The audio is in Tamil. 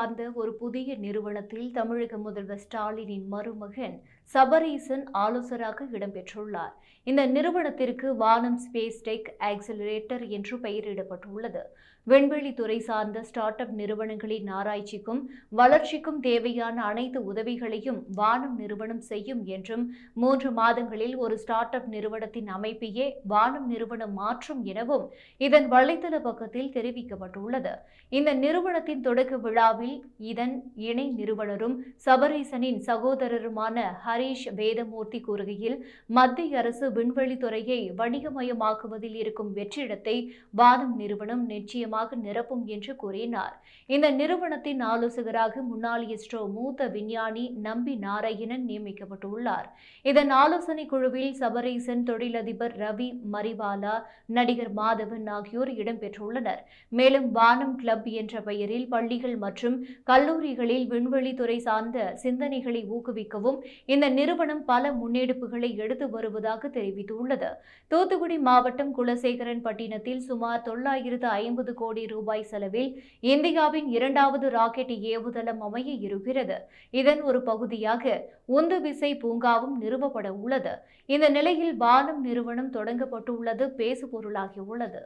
சார்ந்த ஒரு புதிய நிறுவனத்தில் தமிழக முதல்வர் ஸ்டாலினின் மருமகன் சபரீசன் ஆலோசகராக இடம்பெற்றுள்ளார். இந்த நிறுவனத்திற்கு வானம் ஸ்பேஸ் டெக் ஆக்சிலரேட்டர் என்று பெயரிடப்பட்டுள்ளது. விண்வெளித்துறை சார்ந்த ஸ்டார்ட் அப் நிறுவனங்களின் ஆராய்ச்சிக்கும் வளர்ச்சிக்கும் தேவையான அனைத்து உதவிகளையும் வானம் நிறுவனம் செய்யும் என்றும் 3 மாதங்களில் ஒரு ஸ்டார்ட் அப் நிறுவனத்தின் அமைப்பையே வானம் நிறுவனம் மாற்றும் எனவும் இதன் வலைத்தள பக்கத்தில் தெரிவிக்கப்பட்டுள்ளது. இந்த நிறுவனத்தின் தொடக்க விழாவில் இதன் இணை நிறுவனரும் சபரீசனின் சகோதரருமான ஹரீஷ் வேதமூர்த்தி கூறுகையில், மத்திய அரசு விண்வெளித்துறையை வணிகமயமாக்குவதில் இருக்கும் வெற்றிடத்தை வானம் நிறுவனம் நிச்சயமாக நிரப்பும் என்று கூறினார். இந்த நிறுவனத்தின் ஆலோசகராக முன்னாள் இஸ்ரோ மூத்த விஞ்ஞானி நம்பி நாராயணன் நியமிக்கப்பட்டுள்ளார். இதன் ஆலோசனை குழுவில் சபரீசன், தொழிலதிபர் ரவி மரிவாலா, நடிகர் மாதவன் ஆகியோர் இடம்பெற்றுள்ளனர். மேலும் வானம் கிளப் என்ற பெயரில் பள்ளிகள் மற்றும் கல்லூரிகளில் விண்வெளித்துறை சார்ந்த சிந்தனைகளை ஊக்குவிக்கவும் இந்த நிறுவனம் பல முன்னெடுப்புகளை எடுத்து வருவதாக தெரிவித்துள்ளது. தூத்துக்குடி மாவட்டம் குலசேகரன் பட்டினத்தில் சுமார் 950 கோடி ரூபாய் செலவில் இந்தியாவின் 2வது ராக்கெட் ஏவுதளம் அமைய இருக்கிறது. இதன் ஒரு பகுதியாக உந்து விசை பூங்காவும் நிறுவப்பட உள்ளது. இந்த நிலையில் வானம் நிறுவனம் தொடங்கப்பட்டுள்ளது பேசுபொருளாகியுள்ளது.